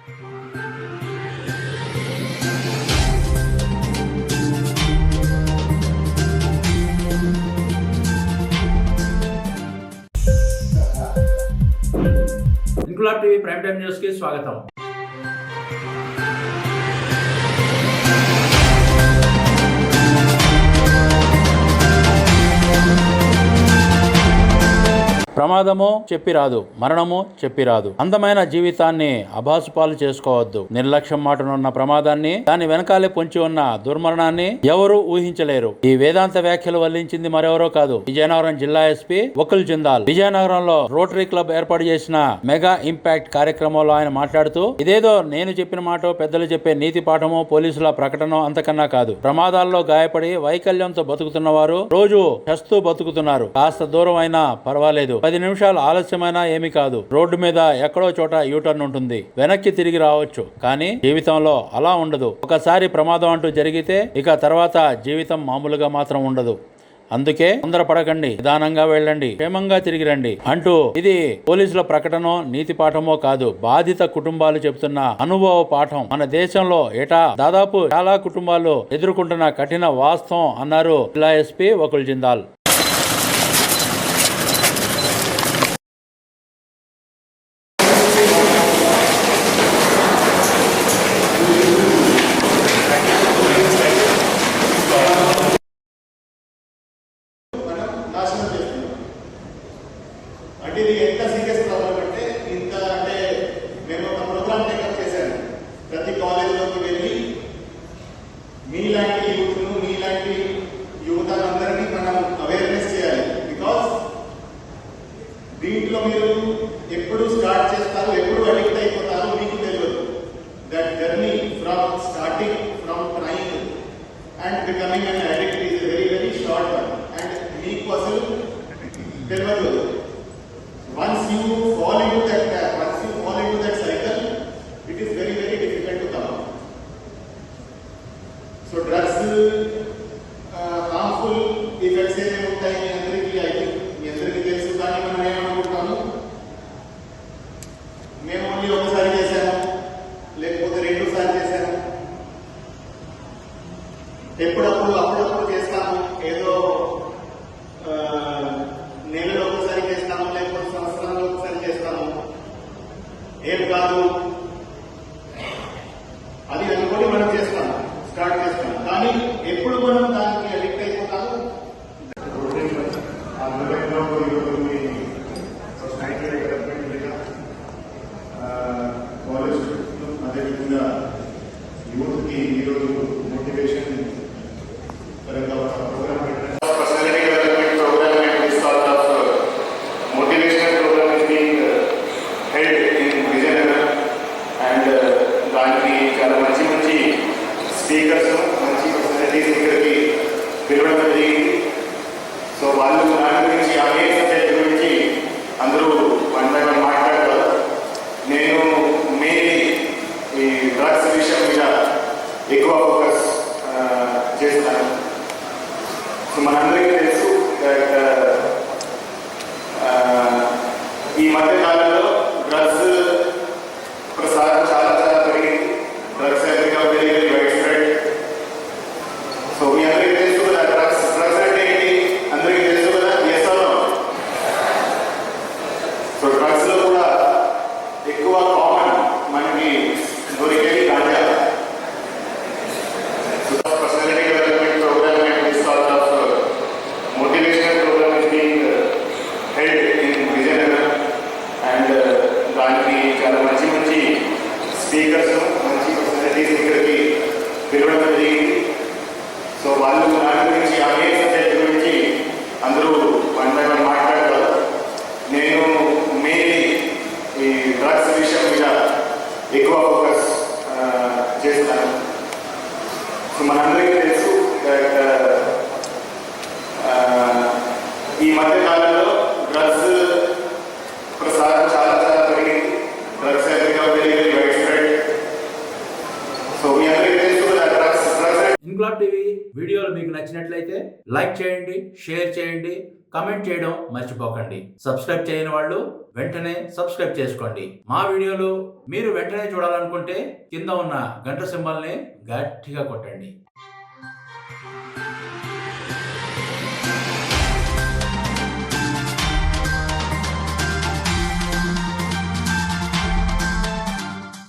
Inquilab TV prime time news కి స్వాగతం. ప్రమాదమో చెప్పిరాదు, మరణమో చెప్పిరాదు. అందమైన జీవితాన్ని అభాసుపాలు చేసుకోవద్దు. నిర్లక్ష్యం మాటనున్న ప్రమాదాన్ని, దాని వెనకాలే పొంచి ఉన్న దుర్మరణాన్ని ఎవరూ ఊహించలేరు. ఈ వేదాంత వ్యాఖ్యలు వల్లించింది మరెవరో కాదు, విజయనగరం జిల్లా ఎస్పీ వకుల్ జిందాల్. విజయనగరంలో రోటరీ క్లబ్ ఏర్పాటు చేసిన మెగా ఇంపాక్ట్ కార్యక్రమంలో ఆయన మాట్లాడుతూ, ఇదేదో నేను చెప్పిన మాటో, పెద్దలు చెప్పే నీతి పాఠమో, పోలీసుల ప్రకటనో అంతకన్నా కాదు. ప్రమాదాల్లో గాయపడి వైకల్యంతో బతుకుతున్న వారు రోజు చస్తూ బతుకుతున్నారు. కాస్త దూరం అయినా పర్వాలేదు, 10 నిమిషాలు ఆలస్యమైనా ఏమీ కాదు. రోడ్డు మీద ఎక్కడో చోట యూటర్న్ ఉంటుంది, వెనక్కి తిరిగి రావచ్చు. కానీ జీవితంలో అలా ఉండదు. ఒకసారి ప్రమాదం అంటూ జరిగితే ఇక తర్వాత జీవితం మామూలుగా మాత్రం ఉండదు. అందుకే తొందరపడకండి, నిదానంగా వెళ్ళండి, క్షేమంగా తిరిగి రండి అంటూ ఇది పోలీసుల ప్రకటనో నీతి పాఠమో కాదు, బాధిత కుటుంబాలు చెబుతున్న అనుభవ పాఠం. మన దేశంలో ఏటా దాదాపు చాలా కుటుంబాలు ఎదుర్కొంటున్న కఠిన వాస్తవం అన్నారు జిల్లా ఎస్పీ వకుల్ జిందాల్. అంటే ఇది ఎంత సీరియస్ ప్రాబ్లం అంటే మేము ఒక ప్రోగ్రామ్ టేకప్ చేశాను. ప్రతి కాలేజీలోకి వెళ్ళి మీలాంటి యువతలందరినీ మనం అవేర్నెస్ చేయాలి. బికాస్ దీంట్లో మీరు ఎప్పుడు స్టార్ట్ చేస్తారు, ఎప్పుడు అడిక్ట్ అయిపోతారో మీకు తెలియదు. That journey from starting from trying and becoming an addict is very very short one. And మీకు అసలు తెలియదు. Once you fall into that cycle, it is very very difficult to come out. So drugs harmful effects ఏమేమి ఉంటాయి మీ అందరికీ తెలుసు. కానీ మనం ఏమనుకుంటాము, మేము ఓన్లీ ఒకసారి చేశాము, లేకపోతే 2 సార్లు చేశాము, అప్పుడప్పుడు చేస్తాము, ఏదో నెలలో ఒకసారి చేస్తాము, లేకపోతే సంవత్సరంలో ఒకసారి చేస్తాము, ఏం కాదు అది అనుకోని మనం స్టార్ట్ చేస్తాము. కానీ ఎప్పుడు మనం దానికి అడిక్ట్ అయిపోతాము. అదేవిధంగా యూత్కి ఈరోజు మోటివేషన్ పరంగా ఒక ప్రోగ్రామ్ పెట్టారు. స్పీకర్స్ మంచి పర్సనాలిటీస్ ఇక్కడికి పిలవడం జరిగింది. సో వాళ్ళు దాని గురించి ఆ ఏ సబ్జెక్ట్ గురించి అందరూ 1 by 1 మాట్లాడారు. నేను మెయిన్లీ ఈ డ్రగ్స్ విషయం మీద ఎక్కువ ఫోకస్ చేస్తాను. సో మనందరికీ తెలుసు ఈ మధ్య కాలంలో డ్రగ్స్ ప్రసారం చాలా పెరిగింది. Drugs very very wide spread. So మీ అందరికీ తెలుసు కదా డ్రగ్స్ అంటే ఏంటి, అందరికీ తెలుసు కదా. సో డ్రగ్స్ లో కూడా ఎక్కువ కామన్ మనకి దొరికేది గాంజా. Personality development program and this sort of motivational program is being held in Vizianagaram. And దానికి చాలా మంచి స్పీకర్స్ మంచి పర్సనాలిటీస్ ఇక్కడికి పిలవడం జరిగింది. సో వాళ్ళు దాని గురించి ఆ ఏ సబ్జెక్ట్ గురించి అందరూ 1 by 1 మాట్లాడారు. నేను మెయిన్లీ ఈ డ్రగ్స్ విషయం మీద ఎక్కువ ఫోకస్ చేస్తాను. సో మనందరికీ తెలుసు ఈ మధ్య కాలంలో డ్రగ్స్ ప్రసారం చాలా పెరిగింది. Drugs very very wide spread. So మీ అందరికీ తెలుసు కదా డ్రగ్స్. ఇంక్లాబ్ టీవీ వీడియోలు మీకు నచ్చినట్లయితే లైక్ చేయండి, షేర్ చేయండి, కమెంట్ చేయడం మర్చిపోకండి. సబ్స్క్రైబ్ చేయని వాళ్ళు వెంటనే సబ్స్క్రైబ్ చేసుకోండి. మా వీడియోలు మీరు వెంటనే చూడాలనుకుంటే కింద ఉన్న గంట సింబల్ని గట్టిగా కొట్టండి.